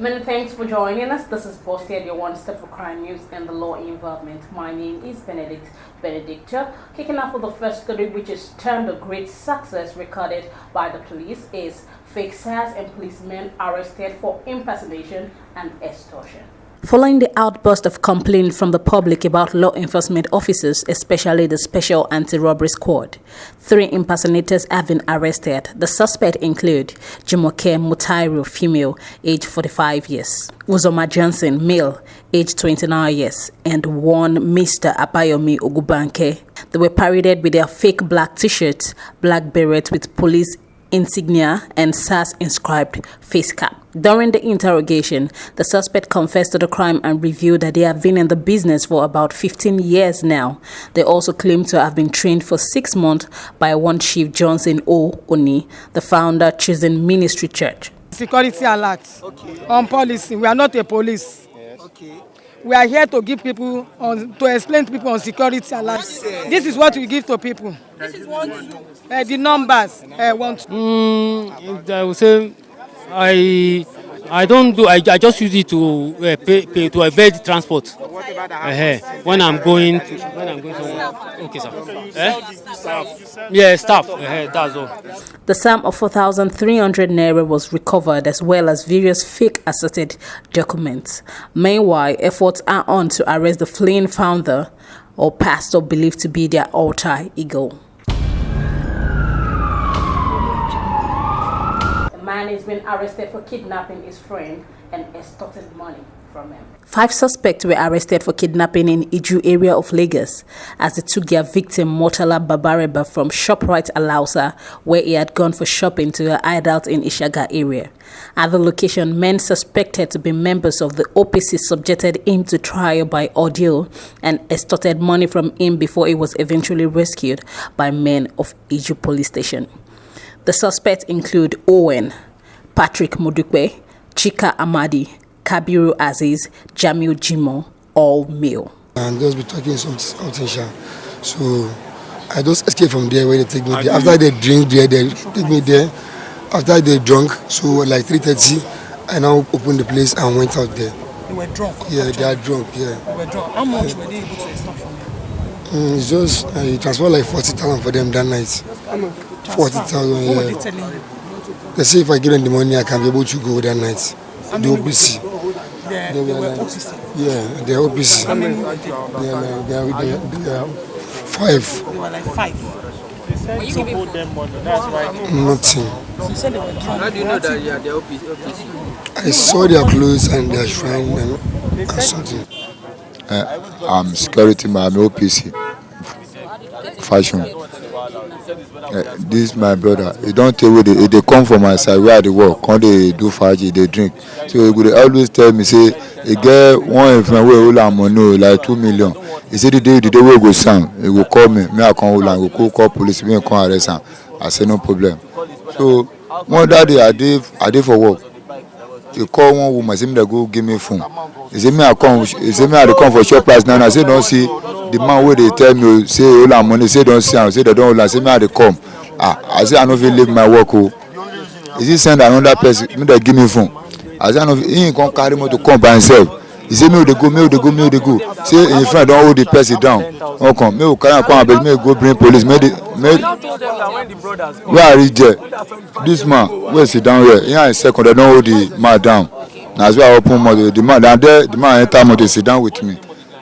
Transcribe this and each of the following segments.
Many thanks for joining us. This is Posted, your one step for crime news and the law involvement. My name is Benedicta. Kicking off with the first story, which is termed a great success recorded by the police, is fake Sars and policemen arrested for impersonation and extortion. Following the outburst of complaint from the public about law enforcement officers, especially the Special Anti-Robbery Squad, 3 impersonators have been arrested. The suspects include Jumoke Mutairu, female, age 45 years, Uzoma Johnson, male, age 29 years, and one Mr. Abayomi Ogubanke. They were paraded with their fake black t-shirts, black berets with police insignia and Sars inscribed face cap. During the interrogation, the suspect confessed to the crime and revealed that they have been in the business for about 15 years now. They also claim to have been trained for 6 months by one Chief Johnson O. Oni, the founder Chosen Ministry Church. Security alert on policy. We are not a police. Yes. Okay. We are here to give people, to explain to people on security alert. This is what we give to people. This is one. The numbers. I would say I don't do. I just use it to pay to evade transport. When I'm going somewhere. Okay, sir. Yeah, staff. That's all. The sum of 4,300 naira was recovered, as well as various fake assorted documents. Meanwhile, efforts are on to arrest the fleeing founder or pastor believed to be their alter ego. A man has been arrested for kidnapping his friend and extorted money from him. 5 suspects were arrested for kidnapping in Iju area of Lagos as they took their victim Murtala Babareba from ShopRite Alausa, where he had gone for shopping, to a hideout in Ishaga area. At the location, men suspected to be members of the OPC subjected him to trial by ordeal and extorted money from him before he was eventually rescued by men of Iju police station. The suspects include Owen, Patrick Modukwe, Chika Amadi, Kabiru Aziz, Jamil Jimo, all male. And just be talking something, so I just escape from there where they take me there. After they drink there, they take me there. After they drunk, so like 3:30, I now opened the place and went out there. They were drunk? Yeah, they are drunk, yeah. They were drunk. How much were they able to extort from you? It's just, I transferred like 40,000 for them that night. 40,000, yeah. What were they telling you? They say if I give them the money, I can be able to go that night. The OPC. They were OPC? Yeah, they're OPC. How many were they? They are 5. They were like 5. When you give them money, that's right. Nothing. So you said they were drunk. How do you know that they are OPC? I saw their clothes and their shrine and something. I'm security man, I'm OPC. Fashion. This my brother. He don't tell where they come from my side where they work. When they do faji, they drink. So he would always tell me, say, he get one friend where all I'm money like 2 million. He said the day we go sound, he will call me. Me I come hold and go call police. Me come arrest him. I say no problem. So one day I did for work. He call one woman, say me they go give me phone. He say me I come. He say me I come for shop price now. I say don't see. The man where they tell me say all our money, say don't see, say they don't hold, say me how they come. I say I no fit leave my work. Is he send another person? Me they give me phone. I say I no, he ain't come carry me to come by himself. He say me they go. Say in front don't hold the person down. Don't come. Me will carry come, but me go bring police. Me where I reach there, this man where sit down here. Here in second they don't hold the man down. Now as I open motor, the man down there, the man enter motor sit down with me.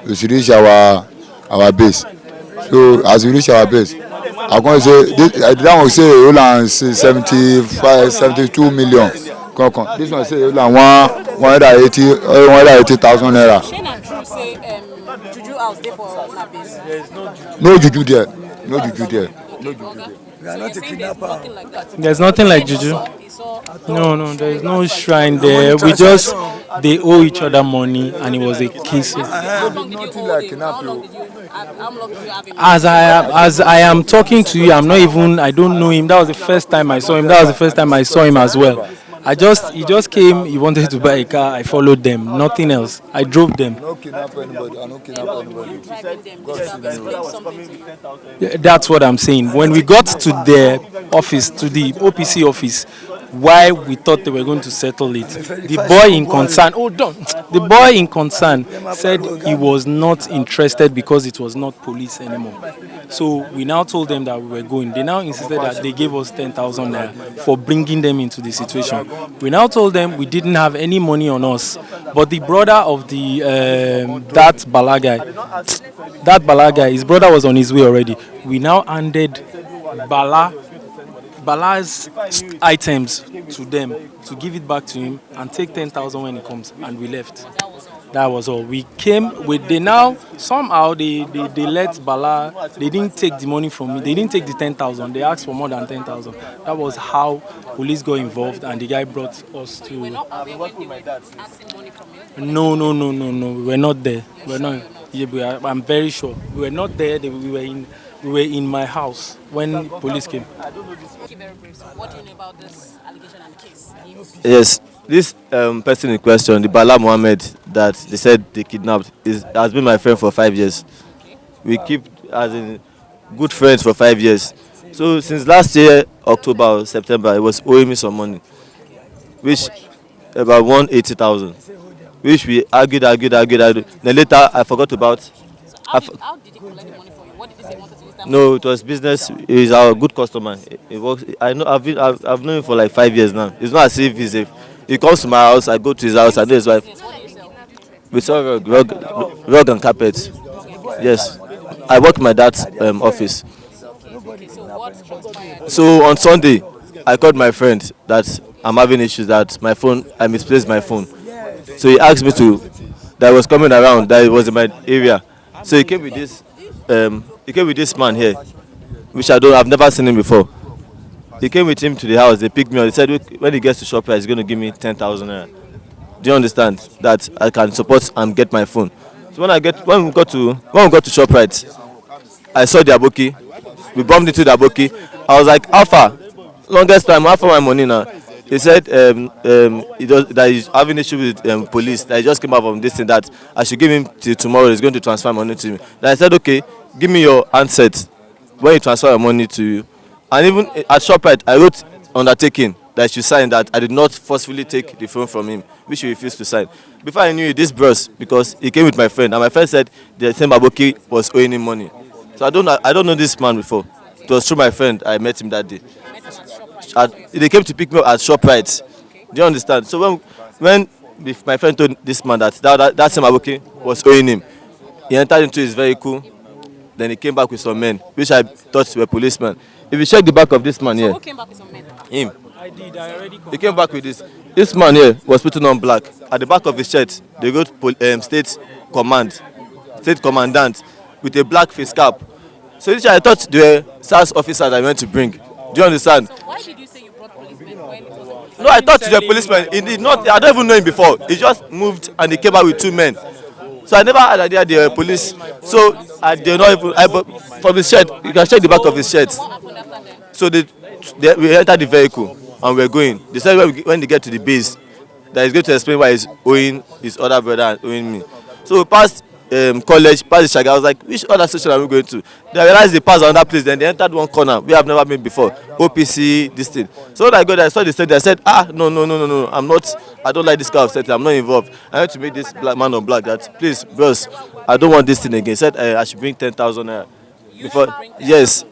We should reach our base. So as we reach our base, I'm going to say that one say Roland 72 million. Come. This one say Roland 180,000 naira. Shane and Drew say Juju house there for na base. No juju there. We are not a kidnapper. There's nothing like Juju. No, there is no shrine there. We just, they owe each other money and it was a kiss. How long did you hold him? How long did you have him? As I am talking to you, I don't know him. That was the first time I saw him. That was the first time I saw him as well. He just came, he wanted to buy a car, I followed them, nothing else. I drove them. No kidnap anybody, I no kidnap anybody. That's what I'm saying. When we got to the office, to the OPC office, why we thought they were going to settle it. The boy in concern, the boy in concern said he was not interested because it was not police anymore. So we now told them that we were going. They now insisted that they gave us 10,000 naira for bringing them into the situation. We now told them we didn't have any money on us, but the brother of the that Bala guy, his brother was on his way already. We now handed Bala's items to them to give it back to him and take 10,000 when he comes, and we left. That was all. We came with they now somehow they let Bala. They didn't take the money from me. They didn't take the 10,000. They asked for more than 10,000. That was how police got involved, and the guy brought us to. You were not aware when they were asking money from you? No. We were not there. We were not. Yeah, I'm very sure we were not there. We were in my house when police came. What do you know about this allegation and case? Yes, this person in question, the Bala Mohammed that they said they kidnapped, has been my friend for 5 years. We keep as in good friends for 5 years. So since last year, October or September, he was owing me some money, which about 180,000, which we argued. Then later I forgot about. So how did he collect the money from you? What did he say he wanted to use that money? No, it was business. He's our good customer. He works. I know. I've known him for like 5 years now. It's not as if he comes to my house. I go to his house. I know his wife. Yes, what do you sell? We sell rug and carpet. Yes, I work in my dad's office. Okay, so what transpired? So on Sunday, I called my friend that I'm having issues, that my phone, I misplaced my phone. So he asked me that I was coming around, that it was in my area. So he came with this man here, which I've never seen him before. He came with him to the house. They picked me up. He said when he gets to ShopRite, he's going to give me 10,000 naira. Do you understand that I can support and get my phone? So when we got to ShopRite, I saw the aboki. We bumped into the aboki. I was like, Alpha, longest time, Alpha my money now. He said that he's having issue with police. That he just came out from this thing, that I should give him till tomorrow. He's going to transfer money to me. Then I said, okay, give me your handset when you transfer your money to you. And even at ShopRite, I wrote undertaking that I should sign that I did not forcefully take the phone from him, which he refused to sign. Before I knew it, this burst because he came with my friend, and my friend said the same aboki was owing him money. So I don't know this man before. It was through my friend. I met him that day. They came to pick me up at ShopRite. Do you understand? So when my friend told this man that same aboki was owing him, he entered into his vehicle. Then he came back with some men, which I thought were policemen. If you check the back of this man here, Who came back with some men? him. I did. I already. He came back with this. This man here was putting on black. At the back of his shirt, they wrote state commandant with a black face cap. So I thought they were Sars officers I went to bring. Do you understand? So why did you say you brought policemen when it was a police? No, I thought they were policemen. He did not. I don't even know him before. He just moved and he came out with 2 men. So I never had an idea they were police. So I did not even. From his shirt, you can check the back of his shirt. What happened after them? So we entered the vehicle and we're going. They said when they get to the base, that he's going to explain why he's owing his other brother and owing me. So we passed college, passed the Shaga. I was like, which other station are we going to? They realized they passed another place. Then they entered one corner we have never been before. OPC, this thing. So when I got there, I saw the state. I said, no. I don't like this kind of setting. I'm not involved. I had to make this black man on black that, please, bros, I don't want this thing again. He said I should bring 10,000 naira.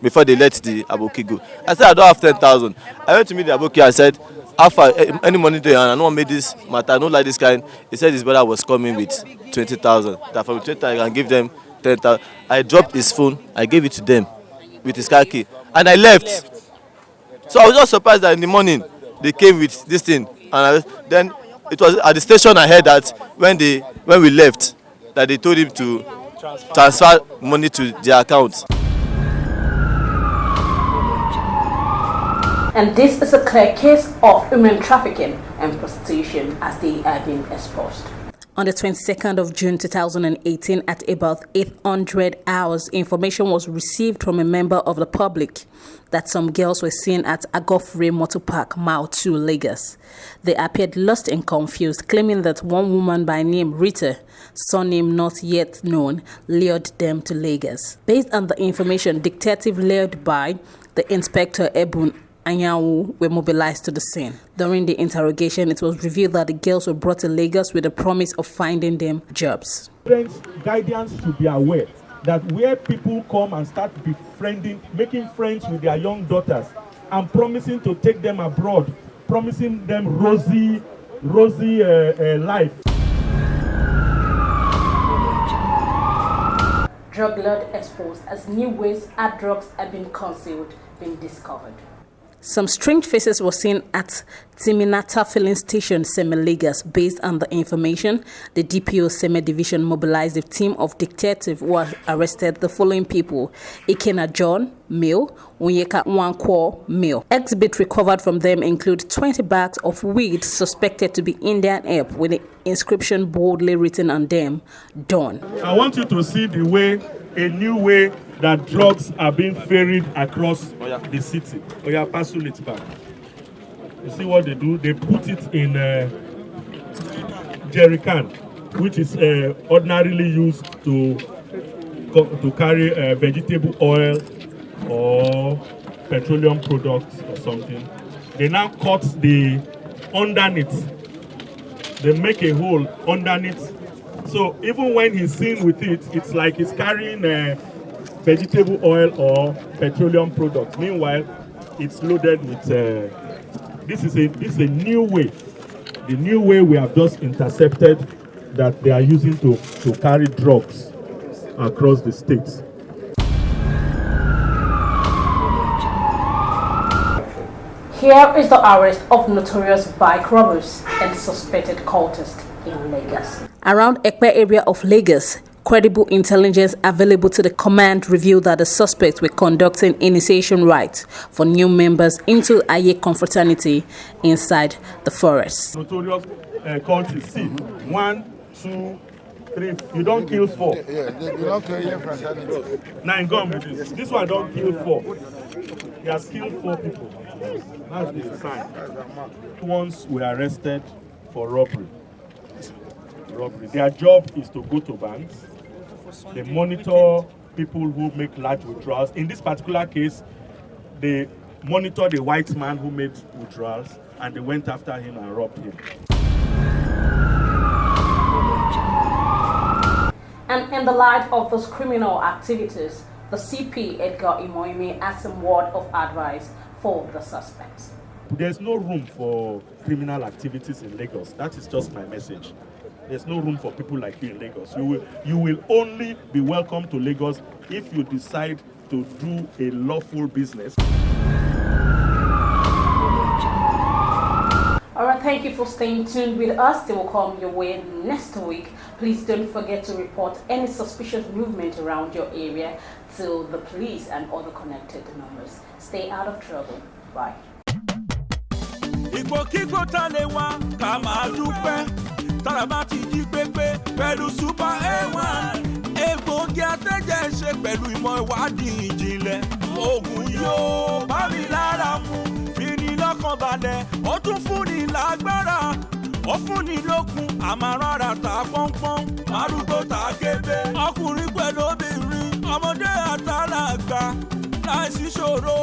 Before they let the aboki go. I said I don't have 10,000. I went to meet the aboki. I said, Alpha, any money there? And I don't make this matter. I don't like this kind. He said his brother was coming with 20,000. That from 20,000 I can give them 10,000. I dropped his phone. I gave it to them with his car key, and I left. So I was just surprised that in the morning they came with this thing, and then it was at the station I heard that when we left, that they told him to transfer money to their account. And this is a clear case of human trafficking and prostitution as they are being exposed. On the 22nd of June 2018 at about 800 hours, information was received from a member of the public that some girls were seen at Agofre Motor Park, Mile 2, Lagos. They appeared lost and confused, claiming that one woman by name Rita, surname not yet known, lured them to Lagos. Based on the information, detective led by the Inspector Ebun Anyanwu were mobilized to the scene. During the interrogation, it was revealed that the girls were brought to Lagos with the promise of finding them jobs. Parents' guardians should be aware that where people come and start befriending, making friends with their young daughters and promising to take them abroad, promising them rosy life. Drug lord exposed as new ways hard drugs have been concealed, been discovered. Some strange faces were seen at Timinata filling station, Seme Lagos. Based on the information, the DPO Seme division mobilized a team of detectives who arrested the following people: Ikena John, male; Unyeka Nwankwo, male. Exhibits recovered from them include 20 bags of weed suspected to be Indian hemp with the inscription boldly written on them, Dawn. I want you to see a new way that drugs are being ferried across the city. Pass it back. You see what they do? They put it in jerry can, which is ordinarily used to carry vegetable oil or petroleum products or something. They now cut the underneath. They make a hole underneath. So even when he's seen with it, it's like he's carrying vegetable oil or petroleum products. Meanwhile, it's loaded with. This is a new way. The new way we have just intercepted that they are using to carry drugs across the states. Here is the arrest of notorious bike robbers and suspected cultists in Lagos. Around Ekpe area of Lagos, credible intelligence available to the command revealed that the suspects were conducting initiation rites for new members into Aye confraternity inside the forest. Notorious cultists. See, 1, 2, 3. You don't kill 4. Yeah, they belong to Aye fraternity. 9, go on with this. This one don't kill 4. He has killed 4 people. That's the sign. Ones were arrested for robbery. Their job is to go to banks. They monitor people who make large withdrawals. In this particular case, they monitor the white man who made withdrawals, and they went after him and robbed him. And in the light of those criminal activities, the CP Edgar Imoimi has some word of advice for the suspects. There's no room for criminal activities in Lagos. That is just my message. There's no room for people like you in Lagos. You will only be welcome to Lagos if you decide to do a lawful business. Alright, thank you for staying tuned with us. They will come your way next week. Please don't forget to report any suspicious movement around your area to the police and other connected numbers. Stay out of trouble. Bye. Tarabati jí pépé pẹ̀lú Super A1 egbògi atẹ́jẹ̀ ṣe pẹ̀lú ìmọ̀ ìwádìí ìjìnlẹ̀ oògùn yóò bá mi lára mu fini lọ́kàn balẹ̀ ó tún fúnni lágbára ó fúnni lókun àmàràrà ta pọ́npọ́n arúgbó ta kébé ọkùnrin pẹ̀lú obìnrin ọmọdé àtàlàgbà láìsí ṣòro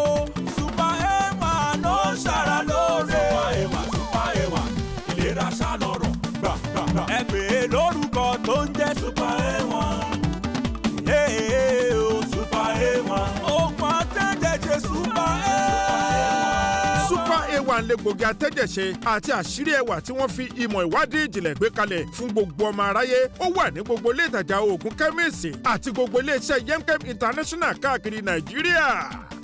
Super A1 ló ń ṣara lóore. Super A1 ìlera ṣàlọ́rọ̀. Ẹ pè é lórúkọ tó ń jẹ́ Super A1. Super A1. Oògùn atẹ́jẹ̀ṣe Super A1. Super A1 lègbògi atẹ́jẹ̀ṣe àti àṣírí ẹwà tí wọ́n fi ìmọ̀ ìwádìí ìjìnlẹ̀ gbé kalẹ̀ fún gbogbo ọmọ aráyé. Ó wà ní gbogbo ilé ìtajà oògùn kẹ́míìsì àti gbogbo ilé iṣẹ́ Yemkem International káàkiri Nàìjíríà.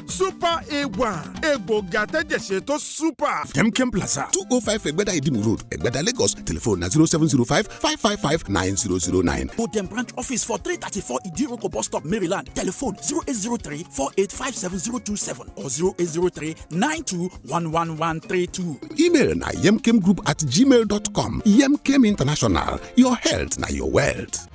Super A1 egbògi atẹ́jẹ̀ṣe tó super. Yemkem Plaza 205 Egbeda Idimu Road, Egbeda, Lagos. Telephone 0705 555 9009. Modem branch office for 334 Idiroko bus stop, Maryland. Telephone 0803 4857027 or 0803 921132. Email na yemkemgroup@gmail.com. Yemkem International. Your health na your wealth.